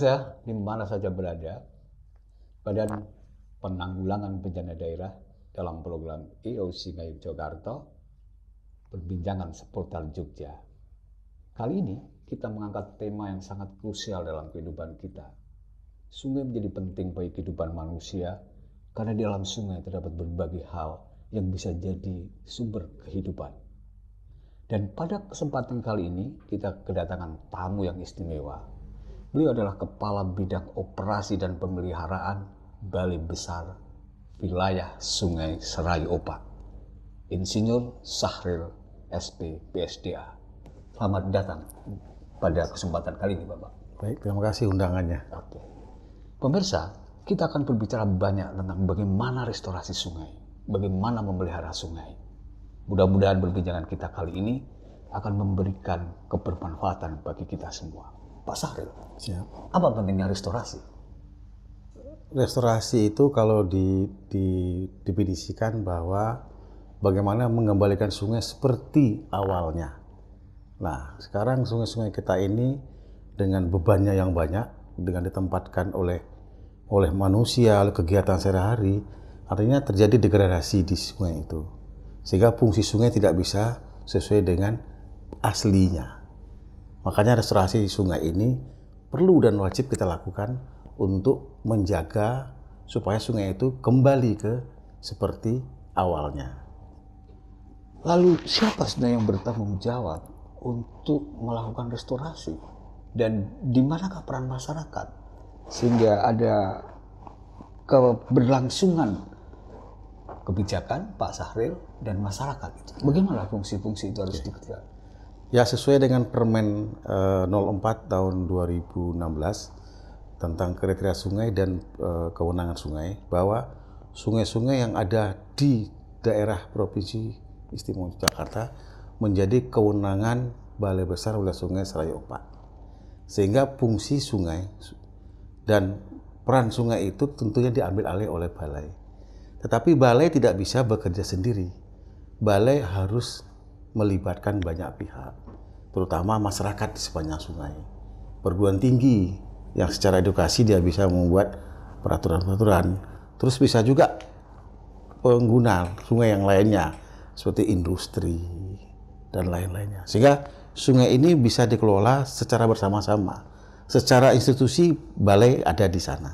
Pemirsa, di mana saja berada, Badan Penanggulangan Bencana Daerah dalam program IO Sungai Yogyakarta Perbincangan Seputar Jogja. Kali ini kita mengangkat tema yang sangat krusial dalam kehidupan kita. Sungai menjadi penting bagi kehidupan manusia karena di dalam sungai terdapat berbagai hal yang bisa jadi sumber kehidupan. Dan pada kesempatan kali ini kita kedatangan tamu yang istimewa. Beliau adalah Kepala Bidang Operasi dan Pemeliharaan Balai Besar Wilayah Sungai Serayu Opak, Insinyur Sahril SP PSDA. Selamat datang pada kesempatan kali ini, Bapak. Baik, terima kasih undangannya. Oke. Pemirsa, kita akan berbicara banyak tentang bagaimana restorasi sungai, bagaimana memelihara sungai. Mudah-mudahan perbincangan kita kali ini akan memberikan kebermanfaatan bagi kita semua. Pak Sahril, Siap. apa pentingnya restorasi? Restorasi itu kalau didefinisikan bahwa bagaimana mengembalikan sungai seperti awalnya. Nah, sekarang sungai-sungai kita ini dengan bebannya yang banyak, dengan ditempatkan oleh manusia, oleh kegiatan sehari-hari, artinya terjadi degradasi di sungai itu. Sehingga fungsi sungai tidak bisa sesuai dengan aslinya. Makanya restorasi sungai ini perlu dan wajib kita lakukan untuk menjaga supaya sungai itu kembali ke seperti awalnya. Lalu siapa sebenarnya yang bertanggung jawab untuk melakukan restorasi? Dan di manakah peran masyarakat? Sehingga ada keberlangsungan kebijakan Pak Sahril dan masyarakat itu. Bagaimana fungsi-fungsi itu harus dikerjakan? Ya, sesuai dengan Permen 04 tahun 2016 tentang kriteria sungai dan kewenangan sungai, bahwa sungai-sungai yang ada di daerah Provinsi Istimewa Yogyakarta menjadi kewenangan Balai Besar Wilayah Sungai Serayu Opak. Sehingga fungsi sungai dan peran sungai itu tentunya diambil alih oleh balai. Tetapi balai tidak bisa bekerja sendiri. Balai harus melibatkan banyak pihak, terutama masyarakat di sepanjang sungai. Perguruan tinggi yang secara edukasi dia bisa membuat peraturan-peraturan. Terus bisa juga pengguna sungai yang lainnya seperti industri dan lain-lainnya. Sehingga sungai ini bisa dikelola secara bersama-sama. Secara institusi balai ada di sana.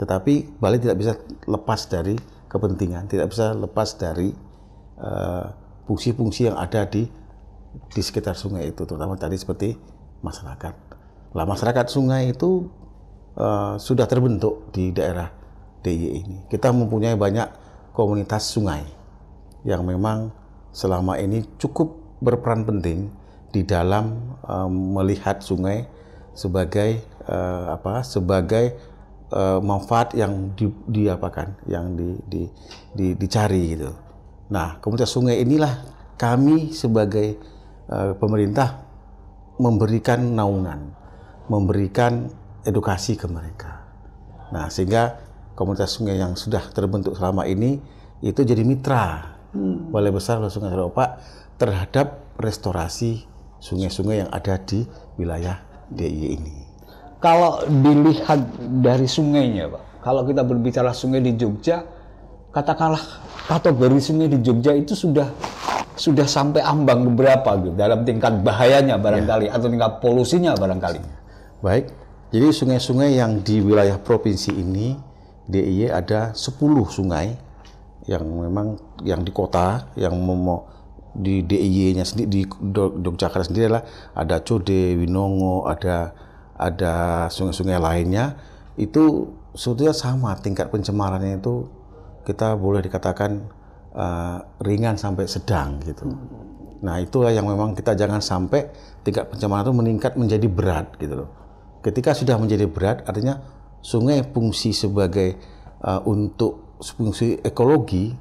Tetapi balai tidak bisa lepas dari kepentingan, tidak bisa lepas dari fungsi-fungsi yang ada di sekitar sungai itu, terutama tadi seperti masyarakat. Lah, masyarakat sungai itu sudah terbentuk di daerah DIY ini. Kita mempunyai banyak komunitas sungai yang memang selama ini cukup berperan penting di dalam melihat sungai sebagai manfaat yang dicari gitu. Nah, komunitas sungai inilah kami sebagai pemerintah memberikan naungan, memberikan edukasi ke mereka. Nah, sehingga komunitas sungai yang sudah terbentuk selama ini itu jadi mitra Balai Besar Sungai Serayu Opak terhadap restorasi sungai-sungai yang ada di wilayah DIY ini. Kalau dilihat dari sungainya, Pak, kalau kita berbicara sungai di Jogja, katakanlah kategori sungai di Jogja itu sudah sampai ambang beberapa gitu, dalam tingkat bahayanya barangkali atau tingkat polusinya barangkali. Baik, jadi sungai-sungai yang di wilayah provinsi ini DIY ada 10 sungai yang memang yang di kota, yang di DIY-nya sendiri di Yogyakarta sendiri adalah ada Code, Winongo, ada sungai-sungai lainnya. Itu sebetulnya sama tingkat pencemarannya itu kita boleh dikatakan ringan sampai sedang gitu. Nah, itulah yang memang kita jangan sampai tingkat pencemaran itu meningkat menjadi berat gitu loh. Ketika sudah menjadi berat, artinya sungai fungsi sebagai untuk fungsi ekologi,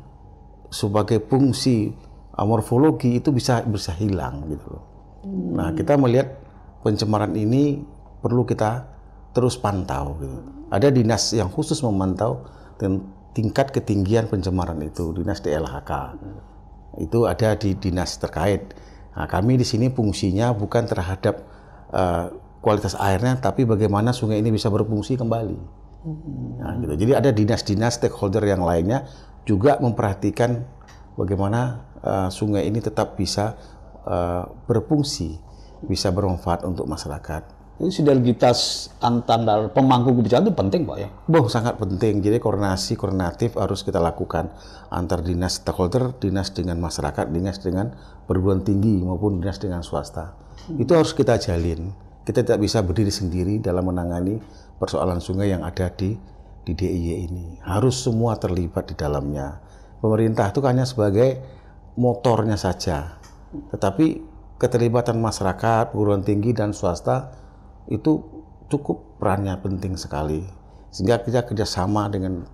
sebagai fungsi morfologi itu bisa hilang gitu loh. Nah, kita melihat pencemaran ini perlu kita terus pantau gitu. Ada dinas yang khusus memantau tingkat ketinggian pencemaran itu, dinas DLHK. Itu ada di dinas terkait. Nah, kami di sini fungsinya bukan terhadap kualitas airnya, tapi bagaimana sungai ini bisa berfungsi kembali. Nah, gitu. Jadi ada dinas-dinas stakeholder yang lainnya juga memperhatikan bagaimana sungai ini tetap bisa berfungsi, bisa bermanfaat untuk masyarakat. Ini sinergitas antar pemangku kebijakan itu penting, Pak ya? Sangat penting. Jadi koordinatif harus kita lakukan antar dinas stakeholder, dinas dengan masyarakat, dinas dengan perguruan tinggi maupun dinas dengan swasta. Itu harus kita jalin. Kita tidak bisa berdiri sendiri dalam menangani persoalan sungai yang ada di DIY ini. Harus semua terlibat di dalamnya. Pemerintah itu hanya sebagai motornya saja. Tetapi keterlibatan masyarakat, perguruan tinggi dan swasta itu cukup perannya penting sekali, sehingga kita kerjasama dengan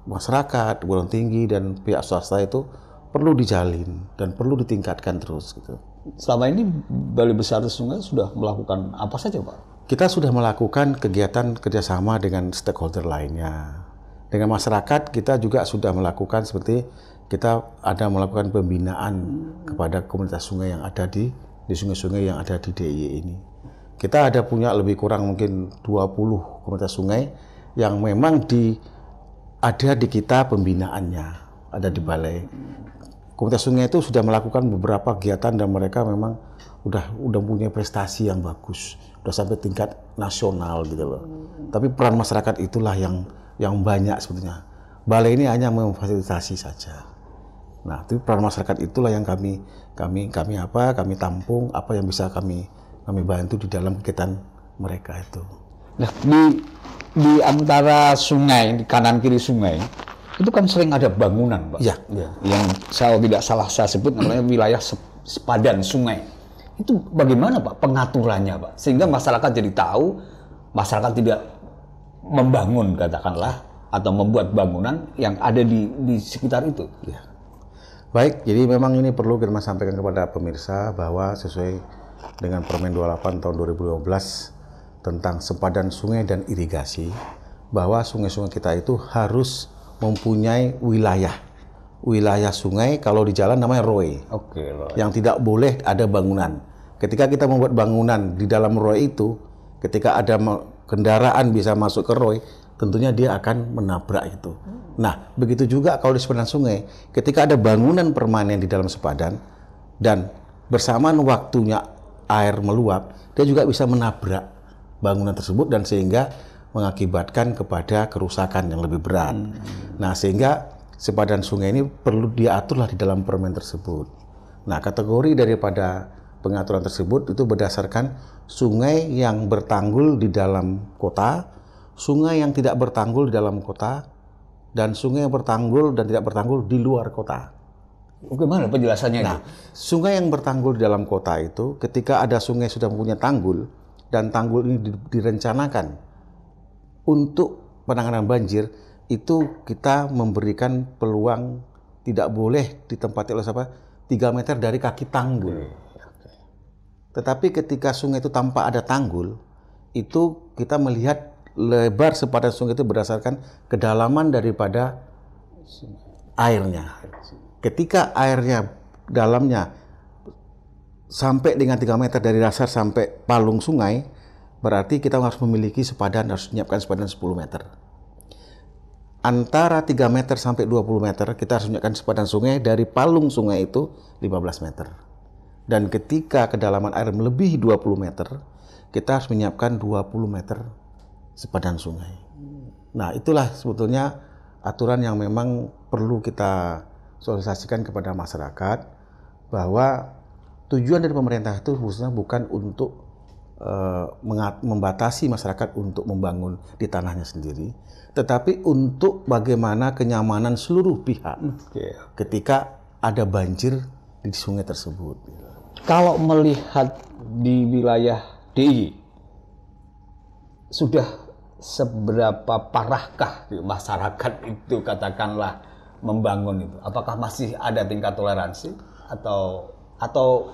masyarakat, perguruan tinggi dan pihak swasta itu perlu dijalin dan perlu ditingkatkan terus gitu. Selama ini Balai Besar Sungai sudah melakukan apa saja, Pak? Kita sudah melakukan kegiatan kerjasama dengan stakeholder lainnya. Dengan masyarakat kita juga sudah melakukan seperti kita ada melakukan pembinaan kepada komunitas sungai yang ada di sungai-sungai yang ada di DIY ini. Kita ada punya lebih kurang mungkin 20 komunitas sungai yang memang ada di kita pembinaannya, ada di balai. Komunitas sungai itu sudah melakukan beberapa kegiatan dan mereka memang udah punya prestasi yang bagus, udah sampai tingkat nasional gitu loh. Tapi peran masyarakat itulah yang banyak sebetulnya. Balai ini hanya memfasilitasi saja. Nah, itu peran masyarakat itulah yang kami tampung, apa yang bisa kami bantu di dalam kegiatan mereka itu. Nah, di antara sungai, di kanan kiri sungai, itu kan sering ada bangunan, Pak. Iya. Yang saya sebut namanya wilayah sepadan sungai. Itu bagaimana, Pak, pengaturannya, Pak? Sehingga masyarakat jadi tahu, masyarakat tidak membangun katakanlah atau membuat bangunan yang ada di sekitar itu. Ya. Baik, jadi memang ini perlu kita sampaikan kepada pemirsa bahwa sesuai dengan Permen 28 tahun 2015 tentang sempadan sungai dan irigasi, bahwa sungai-sungai kita itu harus mempunyai wilayah sungai. Kalau di jalan namanya ROE. Oke, yang tidak boleh ada bangunan. Ketika kita membuat bangunan di dalam ROE itu, ketika ada kendaraan bisa masuk ke ROE, tentunya dia akan menabrak itu. Nah, begitu juga kalau di sepadan sungai, ketika ada bangunan permanen di dalam sepadan dan bersamaan waktunya air meluap, dia juga bisa menabrak bangunan tersebut dan sehingga mengakibatkan kepada kerusakan yang lebih berat. Nah, sehingga sepadan sungai ini perlu diaturlah di dalam permen tersebut. Nah, kategori daripada pengaturan tersebut itu berdasarkan sungai yang bertanggul di dalam kota, sungai yang tidak bertanggul di dalam kota, dan sungai yang bertanggul dan tidak bertanggul di luar kota. Bagaimana penjelasannya? Nah, sungai yang bertanggul di dalam kota itu, ketika ada sungai sudah mempunyai tanggul, dan tanggul ini direncanakan untuk penanganan banjir, itu kita memberikan peluang tidak boleh ditempati oleh 3 meter dari kaki tanggul. Tetapi ketika sungai itu tanpa ada tanggul, itu kita melihat lebar sepadan sungai itu berdasarkan kedalaman daripada airnya. Ketika airnya dalamnya sampai dengan 3 meter dari dasar sampai palung sungai, berarti kita harus memiliki sepadan, harus menyiapkan sepadan 10 meter. Antara 3 meter sampai 20 meter, kita harus menyiapkan sepadan sungai dari palung sungai itu 15 meter. Dan ketika kedalaman air melebihi 20 meter, kita harus menyiapkan 20 meter sepadan sungai. Nah, itulah sebetulnya aturan yang memang perlu kita sosialisasikan kepada masyarakat, bahwa tujuan dari pemerintah itu khususnya bukan untuk membatasi masyarakat untuk membangun di tanahnya sendiri, tetapi untuk bagaimana kenyamanan seluruh pihak ketika ada banjir di sungai tersebut. Kalau melihat di wilayah DIY, sudah seberapa parahkah masyarakat itu katakanlah membangun itu? Apakah masih ada tingkat toleransi atau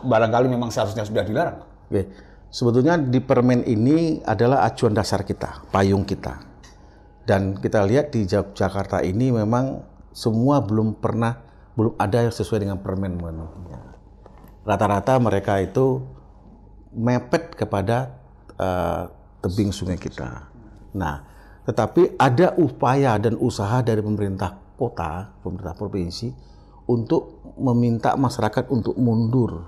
barangkali memang seharusnya sudah dilarang? Oke. Sebetulnya di permen ini adalah acuan dasar kita, payung kita. Dan kita lihat di Jakarta ini memang semua belum ada yang sesuai dengan permen memenuhinya. Rata-rata mereka itu mepet kepada tebing sungai kita. Nah, tetapi ada upaya dan usaha dari pemerintah kota, pemerintah provinsi untuk meminta masyarakat untuk mundur.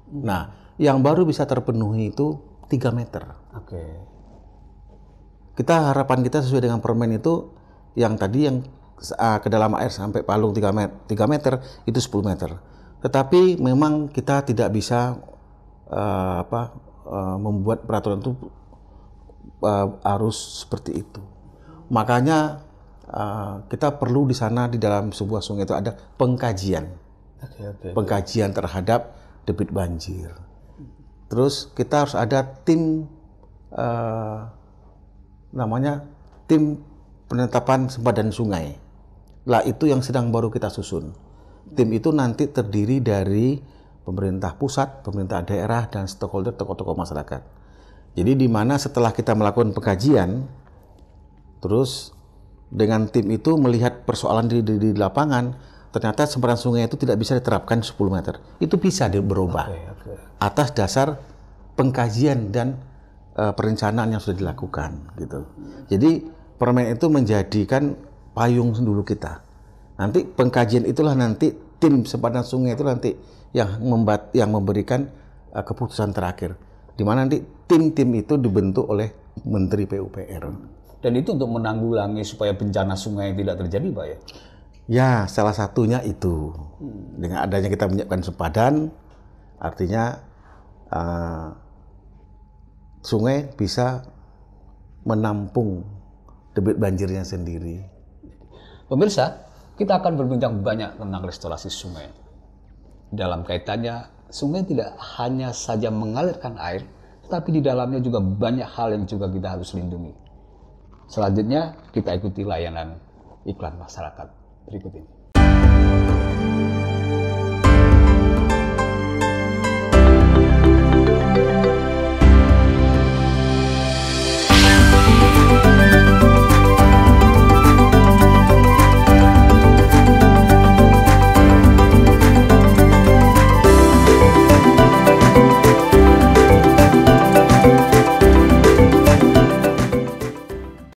Nah, yang baru bisa terpenuhi itu 3 meter. Oke. Harapan kita sesuai dengan permen itu yang tadi yang kedalaman air sampai palung 3 meter itu 10 meter. Tetapi memang kita tidak bisa membuat peraturan itu harus seperti itu. Makanya kita perlu di sana di dalam sebuah sungai itu ada pengkajian. Pengkajian terhadap debit banjir. Terus kita harus ada tim namanya tim penetapan sempadan sungai. Lah itu yang sedang baru kita susun. Tim itu nanti terdiri dari pemerintah pusat, pemerintah daerah, dan stakeholder, tokoh-tokoh masyarakat. Jadi di mana setelah kita melakukan pengkajian, terus dengan tim itu melihat persoalan di lapangan, ternyata sempadan sungai itu tidak bisa diterapkan 10 meter. Itu bisa berubah atas dasar pengkajian dan perencanaan yang sudah dilakukan gitu. Jadi permen itu menjadikan payung dulu kita. Nanti pengkajian itulah nanti tim sempadan sungai itu nanti yang memberikan keputusan terakhir. Di mana nanti tim-tim itu dibentuk oleh Menteri PUPR. Dan itu untuk menanggulangi supaya bencana sungai tidak terjadi, Pak ya? Ya, salah satunya itu. Dengan adanya kita menyiapkan sempadan, artinya sungai bisa menampung debit banjirnya sendiri. Pemirsa, kita akan berbincang banyak tentang restorasi sungai. Dalam kaitannya, sungai tidak hanya saja mengalirkan air, tetapi di dalamnya juga banyak hal yang juga kita harus lindungi. Selanjutnya, kita ikuti layanan iklan masyarakat berikut ini.